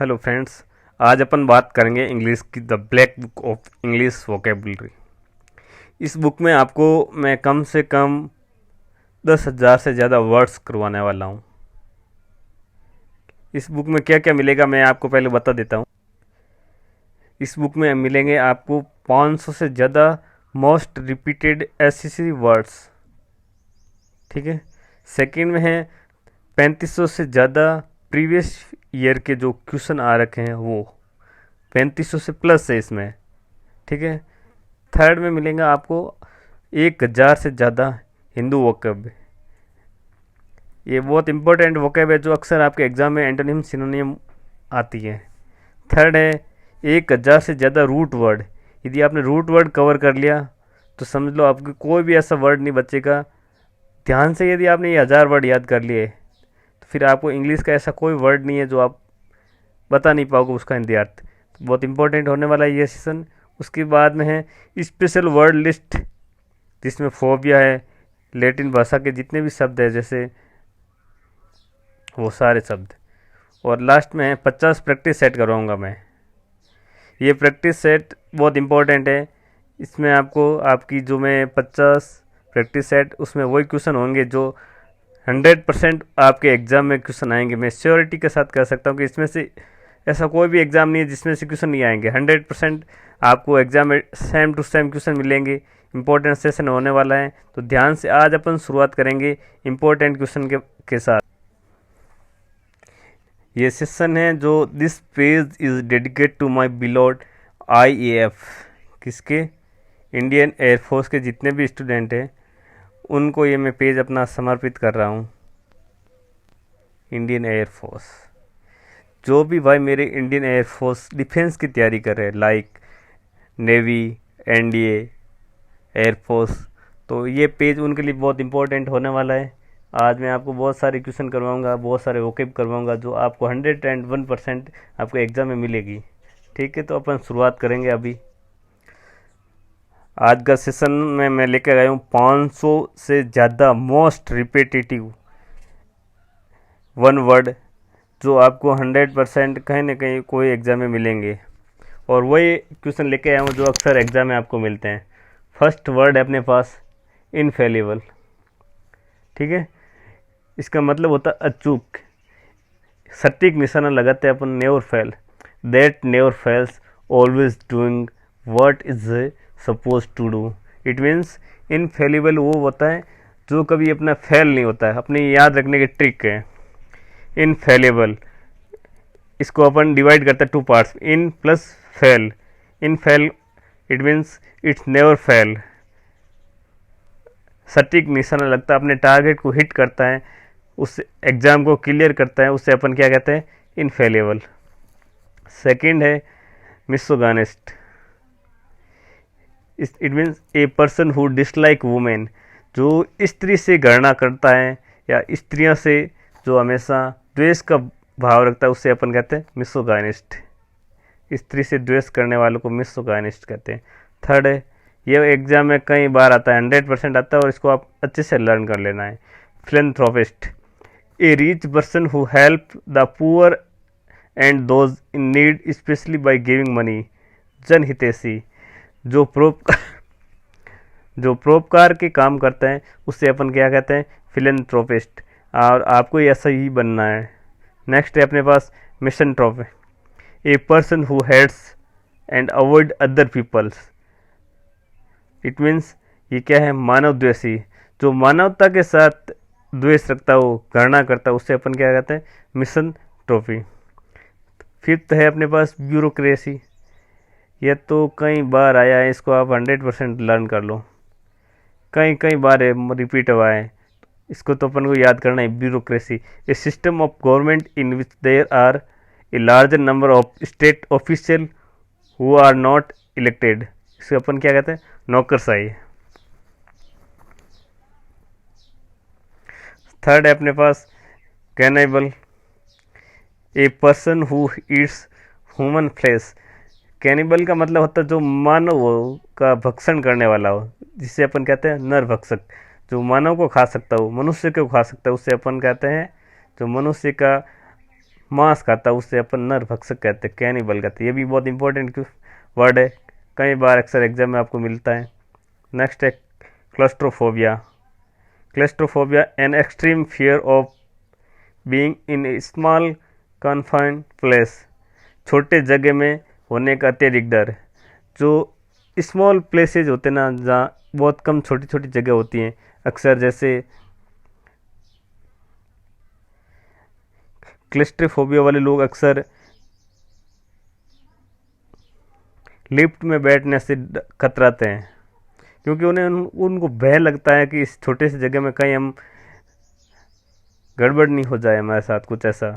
Hello friends. आज अपन बात करेंगे इंग्लिश की the black book of English vocabulary. इस बुक में आपको मैं कम से कम 10,000 से ज़्यादा वर्ड्स करवाने वाला हूँ। इस बुक में क्या क्या मिलेगा मैं आपको पहले बता देता हूँ। इस बुक में मिलेंगे आपको 500 से ज़्यादा मोस्ट रिपीटेड एससीसी वर्ड्स, ठीक है। सेकंड में है 3500 से ज़्यादा प्रीवियस ईयर के जो क्वेश्चन आ रखे हैं वो 3500 से प्लस है इसमें, ठीक है। थर्ड में मिलेगा आपको 1,000 से ज़्यादा हिंदू वोकैब। ये बहुत इंपॉर्टेंट वोकैब है जो अक्सर आपके एग्जाम में एंटोनिम सिनोनिम आती है। थर्ड है 1,000 से ज़्यादा रूट वर्ड। यदि आपने रूट वर्ड कवर कर लिया तो समझ लो आपको कोई भी ऐसा वर्ड नहीं बचेगा। ध्यान से यदि आपने ये 1000 वर्ड याद कर लिए तो फिर आपको इंग्लिश का ऐसा कोई वर्ड नहीं है जो आप बता नहीं पाओगे उसका हिंदी अर्थ। तो बहुत इंपॉर्टेंट होने वाला है ये सेशन। उसके बाद में है स्पेशल वर्ड लिस्ट, जिसमें फोबिया है, लैटिन भाषा के जितने भी शब्द है जैसे वो सारे शब्द। और लास्ट में है 50 प्रैक्टिस सेट करवाऊँगा मैं। ये प्रैक्टिस सेट बहुत इंपॉर्टेंट है। इसमें आपको आपकी जो मैं 50 प्रैक्टिस सेट उसमें वही क्वेश्चन होंगे जो 100% आपके एग्ज़ाम में क्वेश्चन आएंगे। मैं श्योरिटी के साथ कह सकता हूँ कि इसमें से ऐसा कोई भी एग्ज़ाम नहीं है जिसमें से क्वेश्चन नहीं आएंगे। 100% आपको एग्ज़ाम में सेम टू सेम क्वेश्चन मिलेंगे। इंपॉर्टेंट सेशन होने वाला है तो ध्यान से आज अपन शुरुआत करेंगे इंपॉर्टेंट क्वेश्चन के साथ। ये सेशन है जो this page is dedicate to my beloved IAF, किसके, इंडियन एयरफोर्स के जितने भी स्टूडेंट हैं उनको ये मैं पेज अपना समर्पित कर रहा हूँ। इंडियन एयरफोर्स, जो भी भाई मेरे इंडियन एयरफोर्स डिफेंस की तैयारी कर रहे हैं लाइक नेवी, NDA, एयरफोर्स, तो ये पेज उनके लिए बहुत इंपॉर्टेंट होने वाला है। आज मैं आपको बहुत सारे क्वेश्चन करवाऊंगा, बहुत सारे वोकेब करवाऊंगा जो आपको 101% आपको एग्ज़ाम में मिलेगी, ठीक है। तो अपन शुरुआत करेंगे अभी। आज का सेशन में मैं लेकर आया हूँ 500 से ज़्यादा मोस्ट रिपीटेटिव वन वर्ड जो आपको 100% कहीं ना कहीं कोई एग्ज़ाम में मिलेंगे। और वही क्वेश्चन लेके आया हूँ जो अक्सर एग्ज़ाम में आपको मिलते हैं। फर्स्ट वर्ड है अपने पास इनफेलिबल, ठीक है। इसका मतलब होता है अचूक, सटीक निशाना लगाते हैं अपन, never fail, that never fails, always doing what is suppose to do. It means infallible वो होता है जो कभी अपना फेल नहीं होता है, अपनी याद रखने की ट्रिक है इनफेलिबल। इसको अपन डिवाइड करते हैं 2 parts, in plus fail. In fail it means it's never fail, सटीक निशाना लगता है, अपने टारगेट को हिट करता है, उस एग्ज़ाम को क्लियर करता है, उससे अपन क्या कहते हैं, इनफेलेबल। सेकंड है misogynist. It means a person who dislike women, जो स्त्री से घृणा करता है या स्त्रियों से जो हमेशा द्वेष का भाव रखता है उससे अपन कहते हैं मिसोगानिस्ट। स्त्री से द्वेष करने वालों को मिसोगानिस्ट कहते हैं। थर्ड है, ये एग्जाम में कई बार आता है, 100% आता है और इसको आप अच्छे से लर्न कर लेना है, philanthropist. A rich person who help the poor and those in need specially by giving money, जनहितैषी। जो परोपकार के काम करते हैं उससे अपन क्या कहते हैं, फिलैंथ्रोपिस्ट। और आपको ऐसा ही बनना है। नेक्स्ट है अपने पास misanthrope, a person who hates and avoid other peoples. It means ये क्या है, मानव द्वेषी, जो मानवता के साथ द्वेष रखता हो, घृणा करता हो, उससे अपन क्या कहते हैं, मिसैंथ्रोपी। फिफ्थ है अपने पास ब्यूरोक्रेसी। यह तो कई बार आया है, इसको आप 100% लर्न कर लो, कई बार रिपीट हुआ है, इसको तो अपन को याद करना है। Bureaucracy, a system of government in which there are a larger number of state official who are not elected. इसको अपन क्या कहते हैं, नौकरशाही। थर्ड है अपने पास cannibal, a person who eats human flesh. Cannibal का मतलब होता है जो मानव का भक्षण करने वाला हो, जिसे अपन कहते हैं नरभक्षक। जो मानव को खा सकता हो, मनुष्य को खा सकता है, उससे अपन कहते हैं जो मनुष्य का मांस खाता है उससे अपन नरभक्षक कहते हैं, कैनिबल कहते हैं। ये भी बहुत इंपॉर्टेंट वर्ड है, कई बार अक्सर एग्जाम में आपको मिलता है। नेक्स्ट है claustrophobia. Claustrophobia an extreme fear of being in A small confined place. छोटे जगह में होने का अत्यधिक डर। जो स्मॉल प्लेसेज होते हैं ना, जहाँ बहुत कम छोटी छोटी जगह होती हैं, अक्सर जैसे क्लस्ट्रोफोबिया वाले लोग अक्सर लिफ्ट में बैठने से कतराते हैं, क्योंकि उनको भय लगता है कि इस छोटे से जगह में कहीं हम गड़बड़ नहीं हो जाए हमारे साथ कुछ ऐसा।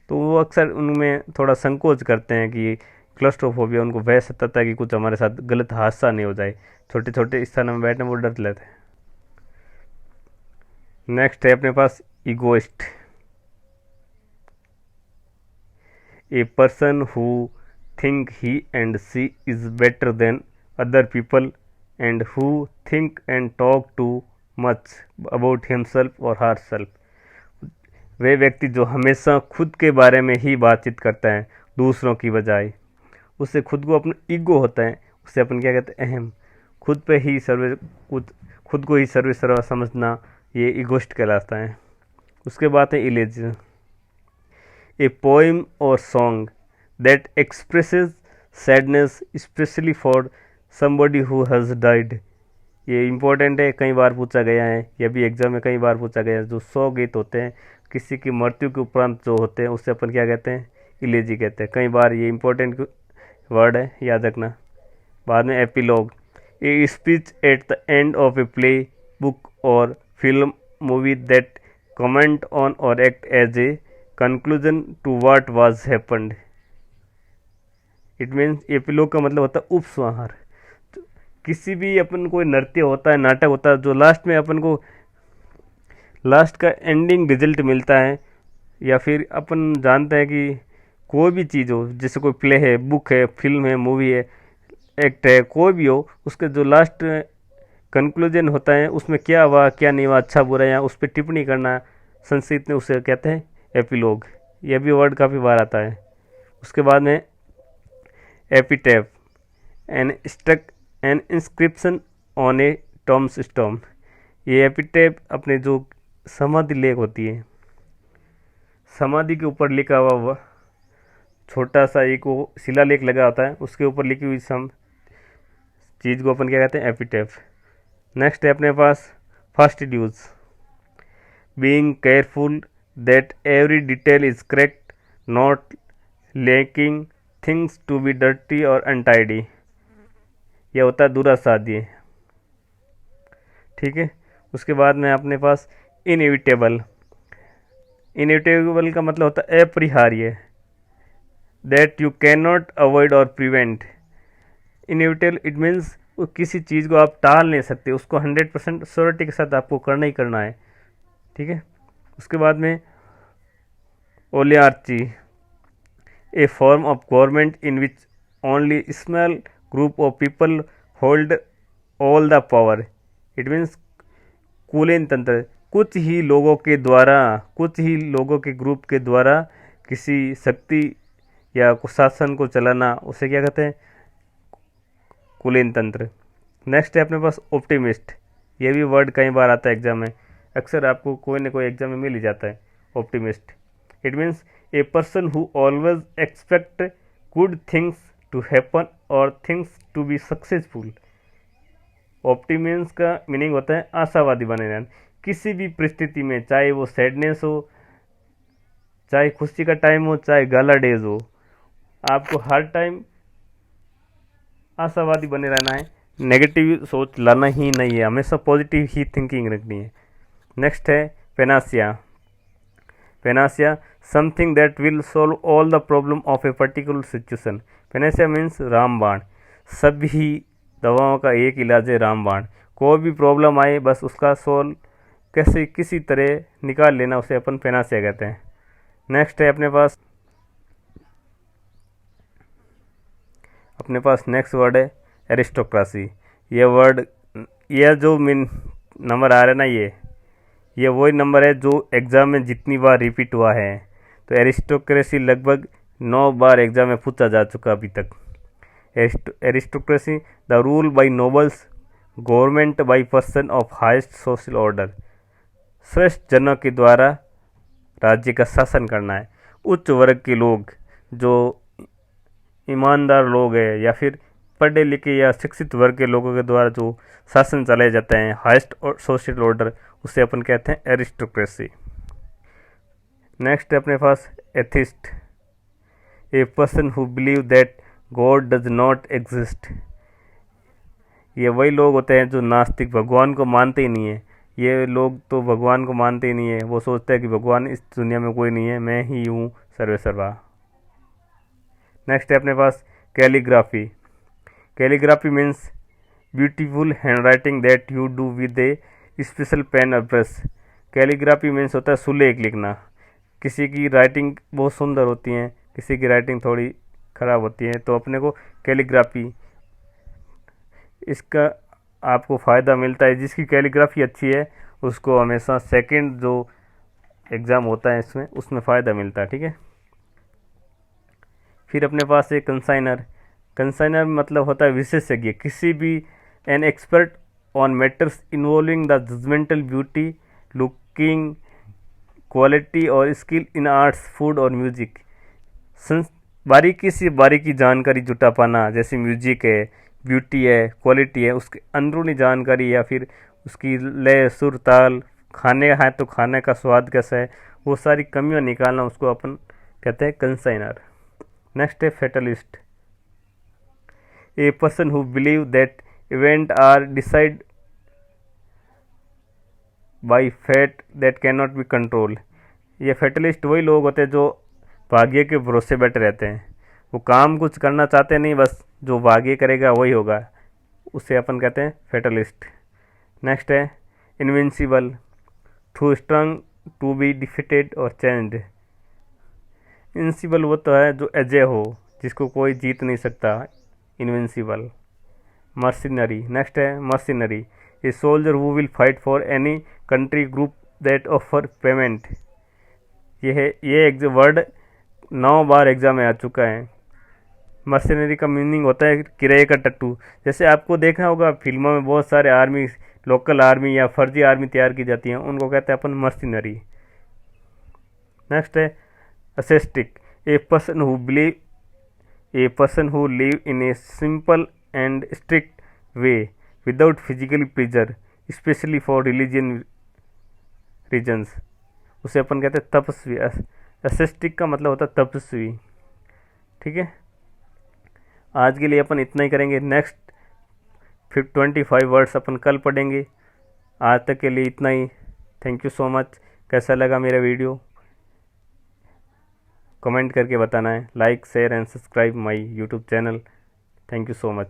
तो वो अक्सर उनमें थोड़ा संकोच करते हैं कि क्लस्ट्रोफोबिया, उनको भय सताता है कि कुछ हमारे साथ गलत हादसा नहीं हो जाए, छोटे छोटे स्थानों में बैठने वो डर लेते हैं। नेक्स्ट है अपने पास egoist. A person who think he and she is better than other people and who think and talk too much about himself or herself। वे व्यक्ति जो हमेशा खुद के बारे में ही बातचीत करता है दूसरों की बजाय। उससे खुद को अपना ईगो होता है, उससे अपन क्या कहते हैं, अहम, खुद पे ही खुद को ही सर्वे सर्वा समझना, ये ईगोइस्ट कहलाता है। उसके बाद है इलेजिया। ए पोइम और song that expresses sadness especially for somebody who has died। ये इम्पोर्टेंट है, कई बार पूछा गया है, यह भी एग्जाम में कई बार पूछा गया है। जो 100 गीत होते हैं किसी की मृत्यु के उपरांत जो होते हैं, उससे अपन क्या कहते हैं, इलेजी कहते हैं। कई बार ये इम्पोर्टेंट वर्ड है, याद रखना। बाद में epilogue. A speech at the end of a play, book और film movie that comment on और act as a conclusion to what was happened. It means epilogue का मतलब होता है उपसंहार। तो किसी भी अपन कोई नृत्य होता है, नाटक होता है, जो लास्ट में अपन को लास्ट का एंडिंग रिजल्ट मिलता है, या फिर अपन जानते हैं कि कोई भी चीज़ हो, जैसे कोई प्ले है, बुक है, फिल्म है, मूवी है, एक्ट है, कोई भी हो, उसके जो लास्ट कंक्लूजन होता है उसमें क्या हुआ क्या नहीं हुआ, अच्छा बुरा, या उस पर टिप्पणी करना संस्कृत में उसे कहते हैं एपिलॉग। यह भी वर्ड काफ़ी बार आता है। उसके बाद में epitaph, an inscription on a tomb's stone. ये एपिटैफ अपने जो समाधि लेख होती है, समाधि के ऊपर लिखा हुआ छोटा सा एक वो शिलालेख लगा होता है, उसके ऊपर लिखी हुई सम चीज़ को अपन क्या कहते हैं, एपिटैफ। नेक्स्ट है अपने पास fastidious. Being careful that every detail is correct, not liking things to be dirty और अनटाइडी। यह होता है दूरा साध्य, ठीक है। उसके बाद में अपने पास इनएविटेबल। इनएविटेबल का मतलब होता है अपरिहार्य, that you can not avoid और प्रिवेंट। इनएविटेबल इट मीन्स किसी चीज़ को आप टाल नहीं सकते, उसको 100% श्योरिटी के साथ आपको करना ही करना है, ठीक है। उसके बाद में ओलिगार्ची, a form of government in which only small group of people hold all the power। it means कुलीन तंत्र, कुछ ही लोगों के द्वारा, कुछ ही लोगों के ग्रुप के द्वारा किसी शक्ति या शासन को चलाना, उसे क्या कहते हैं, कुलीन तंत्र। नेक्स्ट है अपने पास ऑप्टिमिस्ट। ये भी वर्ड कई बार आता है एग्जाम में, अक्सर आपको कोई ना कोई एग्जाम में मिल ही जाता है optimist. It means a person who always expect good things to happen और things to be successful. Optimist का मीनिंग होता है आशावादी बने रहना, किसी भी परिस्थिति में, चाहे वो सैडनेस हो, चाहे खुशी का टाइम हो, चाहे गाला डेज हो, आपको हर टाइम आशावादी बने रहना है, नेगेटिव सोच लाना ही नहीं है, हमेशा पॉजिटिव ही थिंकिंग रखनी है। नेक्स्ट है panacea. Panacea, something that will solve all the problem of a particular situation. Panacea means रामबाण। सभी दवाओं का एक इलाज है रामबाण। कोई भी प्रॉब्लम आए बस उसका सॉल्व कैसे किसी तरह निकाल लेना, उसे अपन पेनासिया कहते हैं। नेक्स्ट है अपने पास नेक्स्ट वर्ड है एरिस्टोक्रेसी। यह जो नंबर आ रहा है ना, ये वही नंबर है जो एग्ज़ाम में जितनी बार रिपीट हुआ है। तो एरिस्टोक्रेसी लगभग 9 बार एग्जाम में पूछा जा चुका अभी तक। Aristocracy the rule by nobles, government by person of highest social order, श्रेष्ठ जनों के द्वारा राज्य का शासन करना है। उच्च वर्ग के लोग, जो ईमानदार लोग हैं या फिर पढ़े लिखे या शिक्षित वर्ग के लोगों के द्वारा जो शासन चलाए जाते हैं, हाईएस्ट सोशल ऑर्डर, उसे अपन कहते हैं एरिस्टोक्रेसी। नेक्स्ट है अपने पास atheist, a person who believe that God does not exist. ये वही लोग होते हैं जो नास्तिक, भगवान को मानते ही नहीं है। ये लोग तो भगवान को मानते ही नहीं है, वो सोचते हैं कि भगवान इस दुनिया में कोई नहीं है, मैं ही हूँ सर्वे सर्वा। नेक्स्ट है अपने पास calligraphy. Calligraphy means beautiful handwriting that you do with a special pen और ब्रश। कैलीग्राफी मीन्स होता है सुलेख लिखना। किसी की राइटिंग बहुत सुंदर होती है, किसी की राइटिंग थोड़ी खराब होती है, तो अपने को कैलीग्राफी, इसका आपको फ़ायदा मिलता है। जिसकी कैलीग्राफी अच्छी है उसको हमेशा सेकंड जो एग्ज़ाम होता है इसमें, उसमें फ़ायदा मिलता है, ठीक है। फिर अपने पास एक कंसाइनर। कंसाइनर मतलब होता है विशेषज्ञ, किसी भी an expert on matters involving the judgmental beauty, looking, quality और स्किल इन आर्ट्स, फूड और म्यूजिक। बारीकी से बारीकी जानकारी जुटा पाना, जैसे म्यूजिक है, ब्यूटी है, क्वालिटी है, उसकी अंदरूनी जानकारी या फिर उसकी लय, सुर, ताल, खाने है तो खाने का स्वाद कैसा है, वो सारी कमियां निकालना, उसको अपन कहते हैं कंसाइनर। नेक्स्ट है fatalist, a person who believe that event are decide by fate that can not be control. ये फेटलिस्ट वही लोग होते हैं जो भाग्य के भरोसे बैठे रहते हैं। वो काम कुछ करना चाहते नहीं, बस जो भाग्य करेगा वही होगा, उसे अपन कहते हैं फेटलिस्ट। नेक्स्ट है invincible, too strong to be defeated और चेंज्ड। इनविंसिबल वो तो है जो अजय हो, जिसको कोई जीत नहीं सकता, इनविंसिबल। मर्सिनरी, नेक्स्ट है mercenary, a soldier who will fight for any country group that offer payment. ये वर्ड 9 बार एग्जाम में आ चुका है। मर्सिनरी का मीनिंग होता है किराए का टट्टू। जैसे आपको देखा होगा फिल्मों में बहुत सारे आर्मी, लोकल आर्मी या फर्जी आर्मी तैयार की जाती हैं, उनको कहते हैं अपन मर्सिनरी। नेक्स्ट है ascetic, a person who live in a simple and strict way without physically pleasure, specially for religion reasons, उसे अपन कहते हैं तपस्वी। असेस्टिक का मतलब होता है तपस्वी, ठीक है। आज के लिए अपन इतना ही करेंगे। नेक्स्ट 25 वर्ड्स अपन कल पढ़ेंगे। आज तक के लिए इतना ही। Thank you so much. कैसा लगा मेरा वीडियो कमेंट करके बताना है। Like, share and subscribe my YouTube channel. Thank you so much.